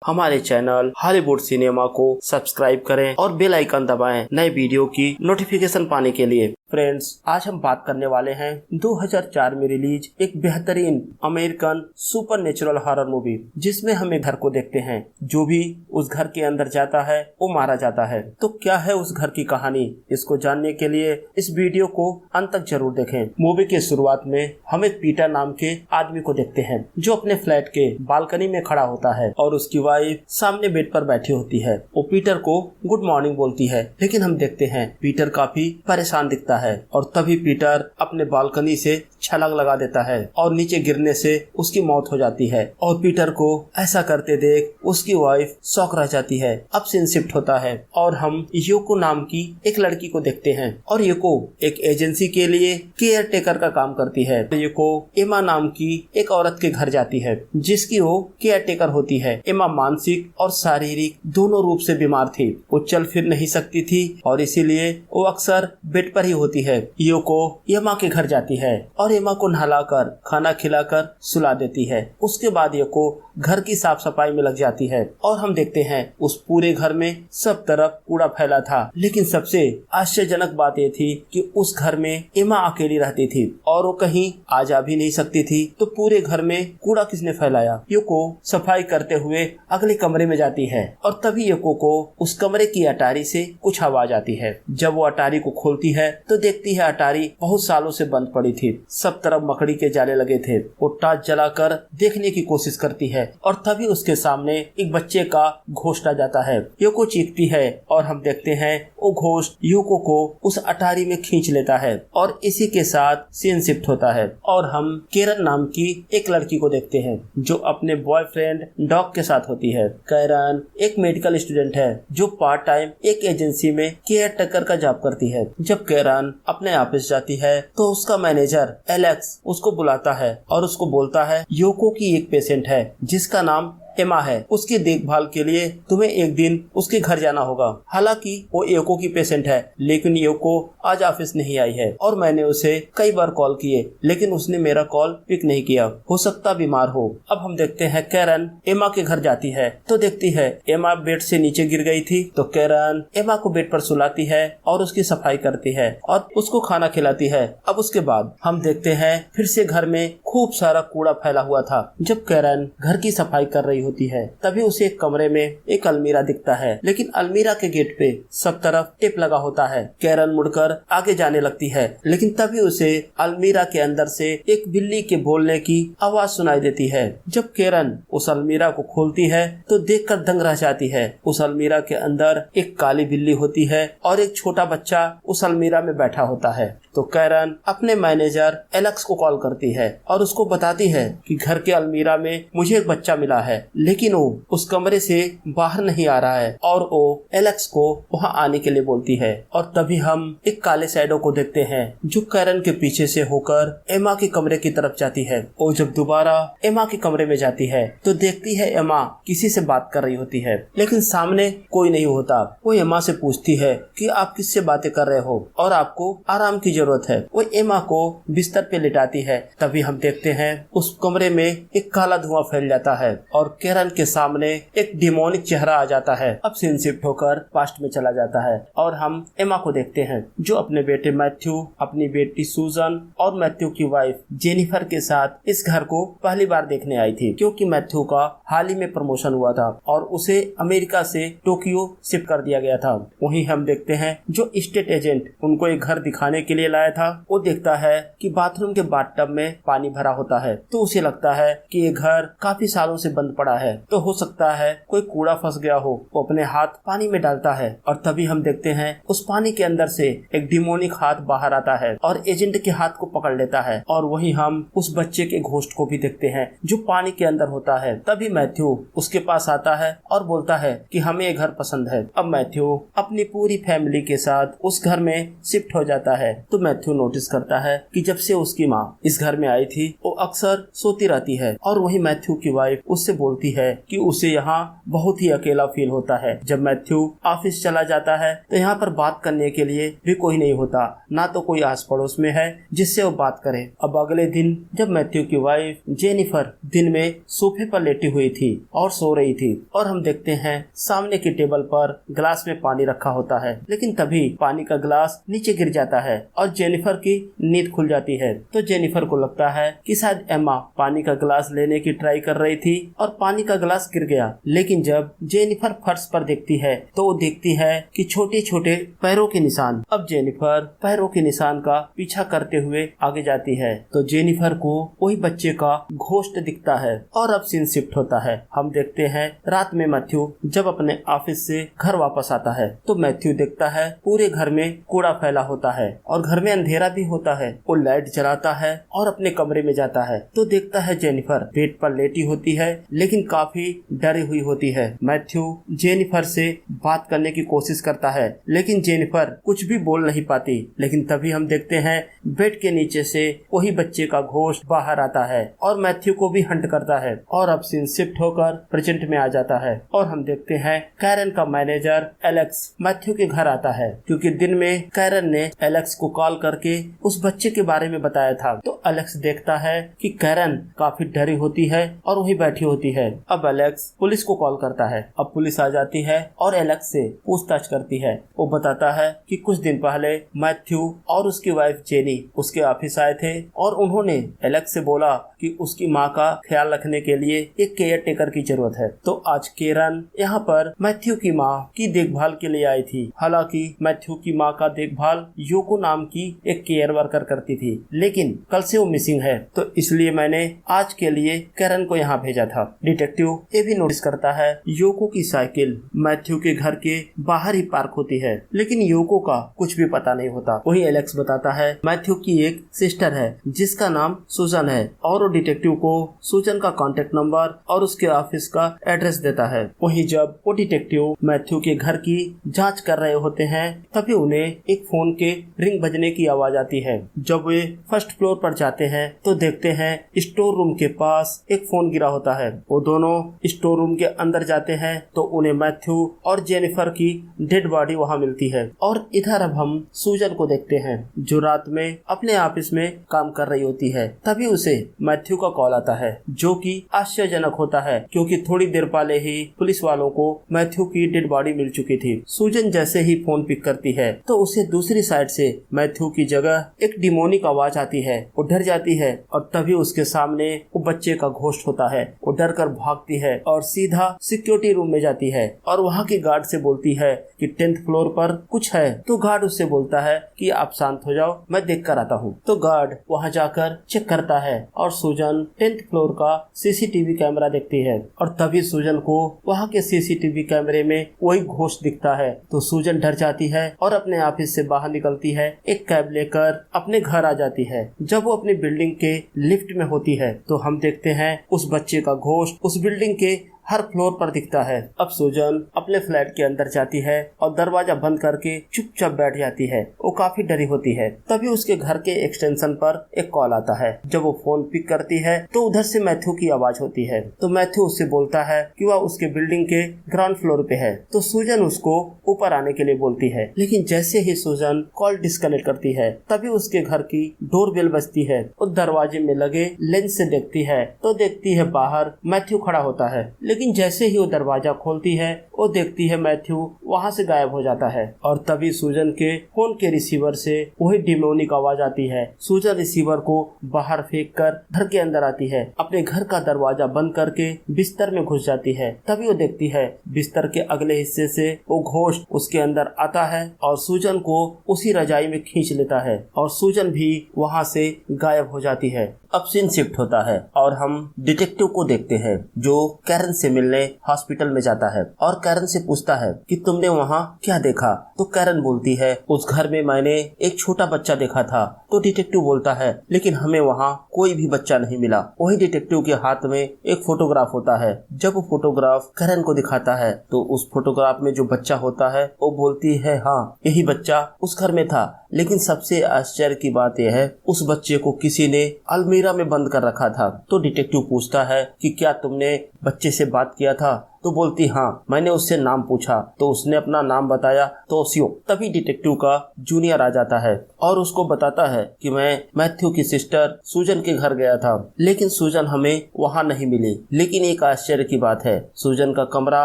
हमारे channel Hollywood cinema को subscribe करें और बेल आइकन दबाएं नए वीडियो की नोटिफिकेशन पाने के लिए। फ्रेंड्स, आज हम बात करने वाले हैं 2004 में रिलीज एक बेहतरीन अमेरिकन सुपरनेचुरल हॉरर मूवी, जिसमें हम एक घर को देखते हैं। जो भी उस घर के अंदर जाता है वो मारा जाता है। तो क्या है उस घर की कहानी, इसको जानने के लिए इस वीडियो को अंत तक जरूर देखें। मूवी के शुरुआत में हम एक पीटर नाम के आदमी को देखते हैं, जो अपने फ्लैट के बालकनी में खड़ा होता है और उसकी वाइफ सामने बेड पर बैठी होती है। वो पीटर को गुड मॉर्निंग बोलती है, लेकिन हम देखते हैं पीटर काफी परेशान दिखता है और तभी पीटर अपने बालकनी से छलांग लगा देता है और नीचे गिरने से उसकी मौत हो जाती है। और पीटर को ऐसा करते देख उसकी वाइफ शॉक रह जाती है। अब सीन शिफ्ट होता है और हम योको नाम की एक लड़की को देखते हैं और योको एक एजेंसी के लिए केयर टेकर का काम करती है। योको एमा नाम की एक औरत के घर जाती है, जिसकी वो केयर टेकर होती है। एमा मानसिक और शारीरिक दोनों रूप से बीमार थी। वो चल फिर नहीं सकती थी और इसीलिए वो अक्सर बेड पर ही होती है। योको एमा के घर जाती है और एमा को नहलाकर खाना खिलाकर सुला देती है। उसके बाद योको घर की साफ सफाई में लग जाती है और हम देखते हैं उस पूरे घर में सब तरफ कूड़ा फैला था। लेकिन सबसे आश्चर्यजनक बात ये थी कि उस घर में एमा अकेली रहती थी और वो कहीं आ जा भी नहीं सकती थी। तो पूरे घर में कूड़ा किसने फैलाया? योको सफाई करते हुए अगले कमरे में जाती है और तभी योको को उस कमरे की अटारी से कुछ आवाज आती है। जब वो अटारी को खोलती है तो देखती है अटारी बहुत सालों से बंद पड़ी थी। सब तरफ मकड़ी के जाले लगे थे। वो टॉर्च जलाकर देखने की कोशिश करती है और तभी उसके सामने एक बच्चे का घोस्ट आ जाता है। योको चीखती है और हम देखते हैं वो घोस्ट योको को उस अटारी में खींच लेता है और इसी के साथ सीन शिफ्ट होता है और हम कैरन नाम की एक लड़की को देखते हैं, जो अपने बॉयफ्रेंड डॉग के साथ होती है। कैरन एक मेडिकल स्टूडेंट है जो पार्ट टाइम एक एजेंसी में केयर टेकर का जॉब करती है। जब कैरन अपने ऑफिस जाती है तो उसका मैनेजर एलेक्स उसको बुलाता है और उसको बोलता है योको की एक पेशेंट है जिसका नाम एमा है। उसकी देखभाल के लिए तुम्हें एक दिन उसके घर जाना होगा। हालांकि वो योको की पेशेंट है, लेकिन योको आज ऑफिस नहीं आई है और मैंने उसे कई बार कॉल किए, लेकिन उसने मेरा कॉल पिक नहीं किया। हो सकता बीमार हो। अब हम देखते हैं कैरन एमा के घर जाती है तो देखती है एमा बेड से नीचे गिर गई थी। तो कैरन एमा को बेड पर सुलाती है और उसकी सफाई करती है और उसको खाना खिलाती है। अब उसके बाद हम देखते हैं फिर से घर में खूब सारा कूड़ा फैला हुआ था। जब कैरन घर की सफाई कर रही होती है तभी उसे एक कमरे में एक अलमीरा दिखता है, लेकिन अलमीरा के गेट पे सब तरफ टेप लगा होता है। कैरन मुड़कर आगे जाने लगती है, लेकिन तभी उसे अलमीरा के अंदर से एक बिल्ली के बोलने की आवाज सुनाई देती है। जब कैरन उस अलमीरा को खोलती है तो देखकर दंग रह जाती है। उस अलमीरा के अंदर एक काली बिल्ली होती है और एक छोटा बच्चा उस अलमीरा में बैठा होता है। तो कैरन अपने मैनेजर एलेक्स को कॉल करती है और उसको बताती है कि घर के अलमीरा में मुझे एक बच्चा मिला है, लेकिन वो उस कमरे से बाहर नहीं आ रहा है और वो एलेक्स को वहां आने के लिए बोलती है। और तभी हम एक काले शैडो को देखते हैं जो कैरन के पीछे से होकर एमा के कमरे की तरफ जाती है। और जब दोबारा एमा के कमरे में जाती है तो देखती है एमा किसी से बात कर रही होती है, लेकिन सामने कोई नहीं होता। वो एमा से पूछती है कि आप किससे बातें कर रहे हो और आपको आराम की जरूरत है। वो एमा को बिस्तर पे लिटाती है। तभी हम देखते हैं उस कमरे में एक काला धुआं फैल जाता है और कैरन के सामने एक डिमोनिक चेहरा आ जाता है। अब सीन शिफ्ट होकर पास्ट में चला जाता है और हम एमा को देखते हैं, जो अपने बेटे मैथ्यू, अपनी बेटी सूजन और मैथ्यू की वाइफ जेनिफर के साथ इस घर को पहली बार देखने आई थी, क्योंकि मैथ्यू का हाल ही में प्रमोशन हुआ था और उसे अमेरिका से टोक्यो शिफ्ट कर दिया गया था। वहीं हम देखते हैं जो स्टेट एजेंट उनको एक घर दिखाने के लिए लाया था, वो देखता है कि बाथरूम के बाथटब में पानी भरा होता है। तो उसे लगता है कि ये घर काफी सालों से बंद पड़ा है, तो हो सकता है कोई कूड़ा फंस गया हो। वो अपने हाथ पानी में डालता है और तभी हम देखते हैं उस पानी के अंदर से एक डिमोनिक हाथ बाहर आता है और एजेंट के हाथ को पकड़ लेता है। और वहीं हम उस बच्चे के घोस्ट को भी देखते हैं जो पानी के अंदर होता है। तभी मैथ्यू उसके पास आता है और बोलता है कि हमें ये घर पसंद है। अब मैथ्यू अपनी पूरी फैमिली के साथ उस घर में शिफ्ट हो जाता है। तो मैथ्यू नोटिस करता है कि जब से उसकी माँ इस घर में आई थी वो अक्सर सोती रहती है और वही मैथ्यू की वाइफ उससे बोलती बोलती है कि उसे यहाँ बहुत ही अकेला फील होता है। जब मैथ्यू ऑफिस चला जाता है तो यहाँ पर बात करने के लिए भी कोई नहीं होता, ना तो कोई आस पड़ोस में है जिससे वो बात करे। अब अगले दिन जब मैथ्यू की वाइफ जेनिफर दिन में सोफे पर लेटी हुई थी और सो रही थी और हम देखते हैं सामने की टेबल पर ग्लास में पानी रखा होता है, लेकिन तभी पानी का ग्लास नीचे गिर जाता है और जेनिफर की नींद खुल जाती है। तो जेनिफर को लगता है कि शायद एम्मा पानी का ग्लास लेने की ट्राई कर रही थी और पानी का ग्लास गिर गया। लेकिन जब जेनिफर फर्श पर देखती है तो वो देखती है कि छोटे छोटे पैरों के निशान। अब जेनिफर पैरों के निशान का पीछा करते हुए आगे जाती है तो जेनिफर को वही बच्चे का घोस्ट दिखता है और अब सीन शिफ्ट होता है। हम देखते हैं रात में मैथ्यू जब अपने ऑफिस से घर वापस आता है तो मैथ्यू देखता है पूरे घर में कूड़ा फैला होता है और घर में अंधेरा भी होता है। वो लाइट जलाता है और अपने कमरे में जाता है तो देखता है जेनिफर बेड पर लेटी होती है लेकिन काफी डरी हुई होती है। मैथ्यू जेनिफर से बात करने की कोशिश करता है लेकिन जेनिफर कुछ भी बोल नहीं पाती। लेकिन तभी हम देखते हैं बेड के नीचे से वही बच्चे का घोस्ट बाहर आता है और मैथ्यू को भी हंट करता है। और अब सीन शिफ्ट होकर प्रेजेंट में आ जाता है और हम देखते हैं कैरन का मैनेजर एलेक्स मैथ्यू के घर आता है क्योंकि दिन में कैरन ने एलेक्स को कॉल करके उस बच्चे के बारे में बताया था। तो एलेक्स देखता है कि कैरन काफी डरी होती है और वही बैठी होती है। अब एलेक्स पुलिस को कॉल करता है। अब पुलिस आ जाती है और एलेक्स से पूछताछ करती है। वो बताता है कि कुछ दिन पहले मैथ्यू और उसकी वाइफ जेनी उसके ऑफिस आए थे और उन्होंने एलेक्स से बोला कि उसकी माँ का ख्याल रखने के लिए एक केयर टेकर की जरूरत है। तो आज कैरन यहाँ पर मैथ्यू की माँ की देखभाल के लिए आई थी। हालांकि मैथ्यू की माँ का देखभाल योको नाम की एक केयर वर्कर करती थी, लेकिन कल से वो मिसिंग है, तो इसलिए मैंने आज के लिए कैरन को यहाँ भेजा था। डिटेक्टिव ये भी नोटिस करता है योको की साइकिल मैथ्यू के घर के बाहर ही पार्क होती है, लेकिन योको का कुछ भी पता नहीं होता। वही एलेक्स बताता है मैथ्यू की एक सिस्टर है जिसका नाम सुजन है और वो डिटेक्टिव को सुजन का कॉन्टेक्ट नंबर और उसके ऑफिस का एड्रेस देता है। वही जब वो डिटेक्टिव मैथ्यू के घर की जांच कर रहे होते हैं तभी उन्हें एक फोन के रिंग बजने की आवाज आती है। जब वे फर्स्ट फ्लोर पर जाते हैं तो देखते हैं स्टोर रूम के पास एक फोन गिरा होता है। वो दोनों स्टोर रूम के अंदर जाते हैं तो उन्हें मैथ्यू और जेनिफर की डेड बॉडी वहाँ मिलती है। और इधर अब हम सुजन को देखते हैं जो रात में अपने ऑफिस में काम कर रही होती है। तभी उसे मैथ्यू का कॉल आता है जो कि आश्चर्यजनक होता है क्योंकि थोड़ी देर पहले ही पुलिस वालों को मैथ्यू की डेड बॉडी मिल चुकी थी। सुजन जैसे ही फोन पिक करती है तो उसे दूसरी साइड से मैथ्यू की जगह एक डिमोनिक आवाज आती है। वो डर जाती है और तभी उसके सामने वो बच्चे का घोस्ट होता है। वो डर कर भागती है और सीधा सिक्योरिटी रूम में जाती है और वहाँ के गार्ड से बोलती है कि 10th फ्लोर पर कुछ है। तो गार्ड उससे बोलता है कि आप शांत हो जाओ, मैं देख कर आता हूँ। तो गार्ड वहाँ जाकर चेक करता है और सुजन 10th फ्लोर का सीसीटीवी कैमरा देखती है और तभी सुजन को वहाँ के सीसीटीवी कैमरे में वही घोस्ट दिखता है। तो सुजन डर जाती है और अपने ऑफिस से बाहर निकलती है, एक कैब लेकर अपने घर आ जाती है। जब वो अपनी बिल्डिंग के लिफ्ट में होती है तो हम देखते हैं उस बच्चे का घोस्ट उस बिल्डिंग के हर फ्लोर पर दिखता है। अब सुजन अपने फ्लैट के अंदर जाती है और दरवाजा बंद करके चुपचाप बैठ जाती है। वो काफी डरी होती है। तभी उसके घर के एक्सटेंशन पर एक कॉल आता है। जब वो फोन पिक करती है तो उधर से मैथ्यू की आवाज होती है। तो मैथ्यू उससे बोलता है कि वह उसके बिल्डिंग के ग्राउंड फ्लोर पे है। तो सुजन उसको ऊपर आने के लिए बोलती है, लेकिन जैसे ही सुजन कॉल डिस्कनेक्ट करती है तभी उसके घर की डोरबेल बजती है। वो दरवाजे में लगे लेंस से देखती है तो देखती है बाहर मैथ्यू खड़ा होता है, लेकिन जैसे ही वो दरवाजा खोलती है वो देखती है मैथ्यू वहाँ से गायब हो जाता है। और तभी सुजन के फोन के रिसीवर से वही डिमोनिक आवाज आती है। सुजन रिसीवर को बाहर फेंक कर घर के अंदर आती है, अपने घर का दरवाजा बंद करके बिस्तर में घुस जाती है। तभी वो देखती है बिस्तर के अगले हिस्से से वो घोस्ट उसके अंदर आता है और सुजन को उसी रजाई में खींच लेता है और सुजन भी वहाँ से गायब हो जाती है। अब सीन शिफ्ट होता है और हम डिटेक्टिव को देखते हैं जो कैरन से मिलने हॉस्पिटल में जाता है और कैरन से पूछता है कि तुमने वहाँ क्या देखा। तो कैरन बोलती है उस घर में मैंने एक छोटा बच्चा देखा था। तो डिटेक्टिव बोलता है लेकिन हमें वहाँ कोई भी बच्चा नहीं मिला। वही डिटेक्टिव के हाथ में एक फोटोग्राफ होता है। जब वो फोटोग्राफ कैरन को दिखाता है तो उस फोटोग्राफ में जो बच्चा होता है वो बोलती है हाँ यही बच्चा उस घर में था, लेकिन सबसे आश्चर्य की बात यह है उस बच्चे को किसी ने अलमीरा में बंद कर रखा था। तो डिटेक्टिव पूछता है कि क्या तुमने बच्चे से बात किया था? तो बोलती हाँ, मैंने उससे नाम पूछा तो उसने अपना नाम बताया तो ओसियो। तभी डिटेक्टिव का जूनियर आ जाता है और उसको बताता है कि मैं मैथ्यू की सिस्टर सूजन के घर गया था, लेकिन सूजन हमें वहाँ नहीं मिली। लेकिन एक आश्चर्य की बात है, सूजन का कमरा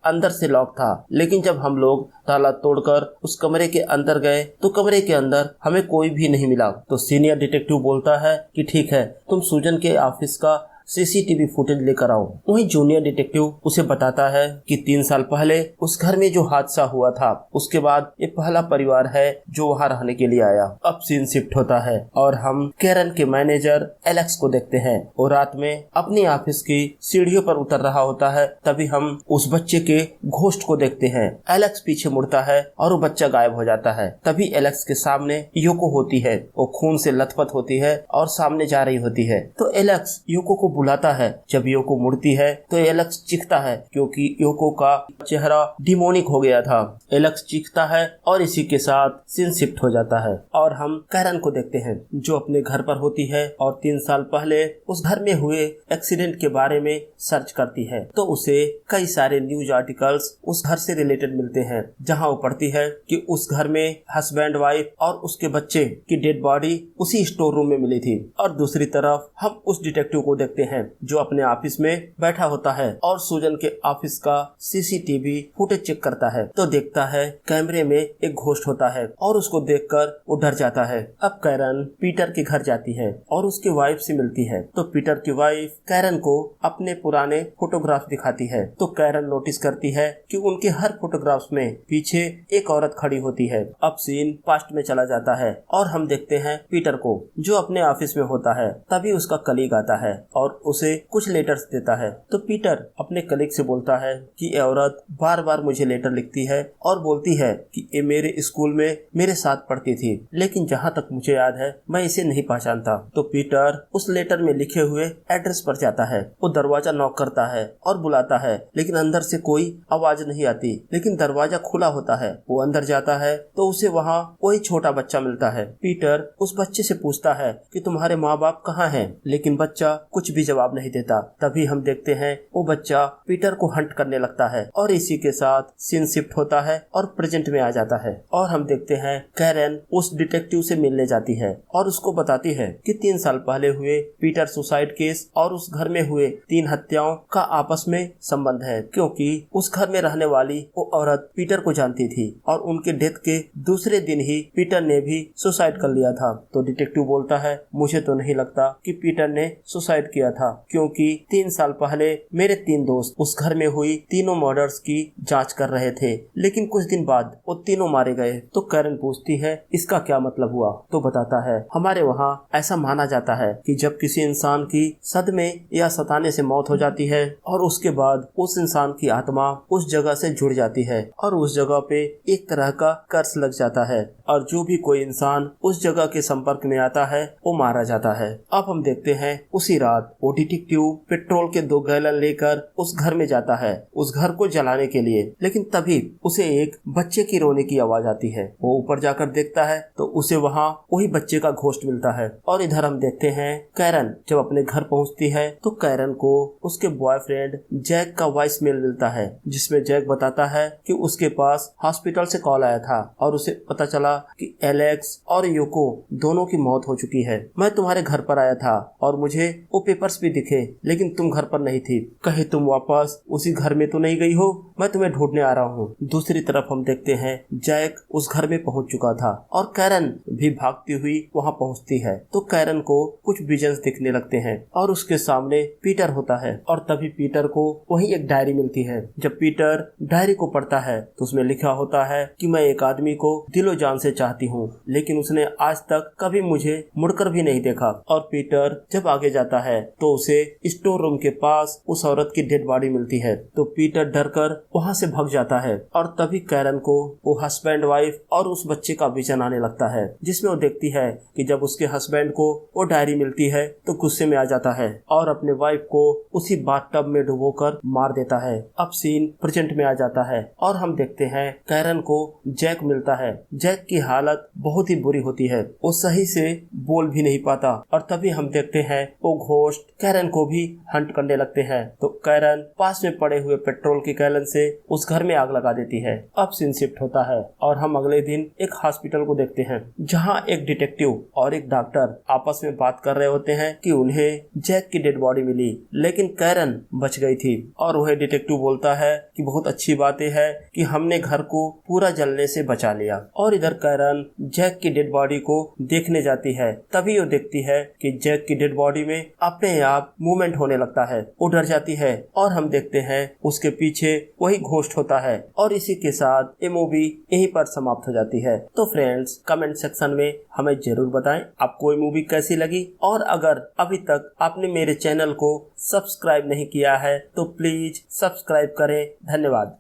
अंदर से लॉक था, लेकिन जब हम लोग ताला तोड़कर उस कमरे के अंदर गए तो कमरे के अंदर हमें कोई भी नहीं मिला। तो सीनियर डिटेक्टिव बोलता है कि ठीक है, तुम सूजन के ऑफिस का सीसीटीवी फुटेज लेकर आओ। वहीं जूनियर डिटेक्टिव उसे बताता है कि 3 साल पहले उस घर में जो हादसा हुआ था उसके बाद ये पहला परिवार है जो वहाँ रहने के लिए आया। अब सीन शिफ्ट होता है और हम कैरन के मैनेजर एलेक्स को देखते हैं। वो रात में अपनी ऑफिस की सीढ़ियों पर उतर रहा होता है। तभी हम उस बच्चे के घोस्ट को देखते हैं। एलेक्स पीछे मुड़ता है और वो बच्चा गायब हो जाता है। तभी एलेक्स के सामने योको होती है। वो खून से लथपथ होती है और सामने जा रही होती है। तो एलेक्स योको को बुलाता है। जब योको मुड़ती है तो एलेक्स चीखता है क्योंकि योको का चेहरा डिमोनिक हो गया था। एलेक्स चीखता है और इसी के साथ सीन शिफ्ट हो जाता है और हम कैरन को देखते हैं जो अपने घर पर होती है और 3 साल पहले उस घर में हुए एक्सीडेंट के बारे में सर्च करती है। तो उसे कई सारे न्यूज आर्टिकल्स उस घर से रिलेटेड मिलते हैं जहाँ वो पढ़ती है कि उस घर में हस्बैंड वाइफ और उसके बच्चे की डेड बॉडी उसी स्टोर रूम में मिली थी। और दूसरी तरफ हम उस डिटेक्टिव को देखते हैं जो अपने ऑफिस में बैठा होता है और सूजन के ऑफिस का सीसीटीवी फुटेज चेक करता है। तो देखता है कैमरे में एक घोस्ट होता है और उसको देखकर वो डर जाता है। अब कैरन पीटर के घर जाती है और उसकी वाइफ से मिलती है। तो पीटर की वाइफ कैरन को अपने पुराने फोटोग्राफ दिखाती है। तो कैरन नोटिस करती है कि उनके हर फोटोग्राफ्स में पीछे एक औरत खड़ी होती है। अब सीन पास्ट में चला जाता है और हम देखते हैं पीटर को जो अपने ऑफिस में होता है। तभी उसका कलीग आता है और उसे कुछ लेटर्स देता है। तो पीटर अपने कलीग से बोलता है कि ये औरत बार बार मुझे लेटर लिखती है और बोलती है कि ये मेरे स्कूल में मेरे साथ पढ़ती थी, लेकिन जहाँ तक मुझे याद है मैं इसे नहीं पहचानता। तो पीटर उस लेटर में लिखे हुए एड्रेस पर जाता है। वो दरवाजा नॉक करता है और बुलाता है, लेकिन अंदर से कोई आवाज नहीं आती। लेकिन दरवाजा खुला होता है। वो अंदर जाता है तो उसे वहाँ वही छोटा बच्चा मिलता है। पीटर उस बच्चे से पूछता है कि तुम्हारे माँ बाप कहाँ हैं, लेकिन बच्चा कुछ भी जवाब नहीं देता। तभी हम देखते हैं वो बच्चा पीटर को हंट करने लगता है और इसी के साथ सीन शिफ्ट होता है और प्रेजेंट में आ जाता है। और हम देखते हैं कैरन उस डिटेक्टिव से मिलने जाती है और उसको बताती है कि 3 साल पहले हुए पीटर सुसाइड केस और उस घर में हुए 3 हत्याओं का आपस में संबंध है, क्योंकि उस घर में रहने वाली वो औरत पीटर को जानती थी और उनके डेथ के दूसरे दिन ही पीटर ने भी सुसाइड कर लिया था। तो डिटेक्टिव बोलता है मुझे तो नहीं लगता कि पीटर ने सुसाइड किया था, क्योंकि 3 साल पहले मेरे 3 दोस्त उस घर में हुई तीनों मर्डर्स की जांच कर रहे थे, लेकिन कुछ दिन बाद वो तीनों मारे गए। तो कैरन पूछती है इसका क्या मतलब हुआ? तो बताता है हमारे वहाँ ऐसा माना जाता है कि जब किसी इंसान की सदमे या सताने से मौत हो जाती है और उसके बाद उस इंसान की आत्मा उस जगह से जुड़ जाती है और उस जगह पे एक तरह का कर्स लग जाता है और जो भी कोई इंसान उस जगह के संपर्क में आता है वो मारा जाता है। अब हम देखते हैं उसी रात वो डिटेक्टिव पेट्रोल के 2 गैलन लेकर उस घर में जाता है उस घर को जलाने के लिए, लेकिन तभी उसे एक बच्चे की रोने की आवाज आती है। वो ऊपर जाकर देखता है तो उसे वहाँ वही बच्चे का घोस्ट मिलता है। और इधर हम देखते हैं कैरन जब अपने घर पहुँचती है तो कैरन को उसके बॉयफ्रेंड जैक का वॉइस मेल मिलता है, जिसमें जैक बताता है कि उसके पास हॉस्पिटल से कॉल आया था और उसे पता चला कि एलेक्स और योको दोनों की मौत हो चुकी है। मैं तुम्हारे घर पर आया था और मुझे वो पेपर्स भी दिखे, लेकिन तुम घर पर नहीं थी। कहीं तुम वापस उसी घर में तो नहीं गई हो? मैं तुम्हें ढूंढने आ रहा हूँ। दूसरी तरफ हम देखते हैं जैक उस घर में पहुंच चुका था और कैरन भी भागती हुई वहां पहुंचती है। तो कैरन को कुछ विजन्स दिखने लगते हैं और उसके सामने पीटर होता है और तभी पीटर को वही एक डायरी मिलती है। जब पीटर डायरी को पढ़ता है तो उसमें लिखा होता है कि मैं एक आदमी को दिलो जान से चाहती हूँ, लेकिन उसने आज तक कभी मुझे मुड़कर भी नहीं देखा। और पीटर जब आगे जाता है तो उसे स्टोर रूम के पास उस औरत की डेड बॉडी मिलती है। तो पीटर डरकर वहाँ से भाग जाता है और तभी कैरन को वो हस्बैंड वाइफ और उस बच्चे का विजन आने लगता है, जिसमें वो देखती है कि जब उसके हस्बैंड को वो डायरी मिलती है तो गुस्से में आ जाता है और अपने वाइफ को उसी बाथटब में डुबोकर मार देता है। अब सीन प्रेजेंट में आ जाता है और हम देखते हैं कैरन को जैक मिलता है। जैक की हालत बहुत ही बुरी होती है, वो सही से बोल भी नहीं पाता और तभी हम देखते हैं वो घोस्ट कैरन को भी हंट करने लगते हैं। तो कैरन पास में पड़े हुए पेट्रोल की गैलन से उस घर में आग लगा देती है। अब सीन शिफ्ट होता है और हम अगले दिन एक हॉस्पिटल को देखते हैं, जहां एक डिटेक्टिव और एक डॉक्टर आपस में बात कर रहे होते हैं कि उन्हें जैक की डेड बॉडी मिली, लेकिन कैरन बच गई थी। और वह डिटेक्टिव बोलता है कि बहुत अच्छी बात है कि हमने घर को पूरा जलने से बचा लिया। और इधर कैरन जैक की डेड बॉडी को देखने जाती है, तभी वो देखती है कि जैक की डेड बॉडी में अपने आप मूवमेंट होने लगता है। वो डर जाती है और हम देखते हैं उसके पीछे वही घोस्ट होता है। और इसी के साथ ये मूवी यहीं पर समाप्त हो जाती है। तो फ्रेंड्स, कमेंट सेक्शन में हमें जरूर बताएं आपको ये मूवी कैसी लगी, और अगर अभी तक आपने मेरे चैनल को सब्सक्राइब नहीं किया है तो प्लीज सब्सक्राइब करें। धन्यवाद।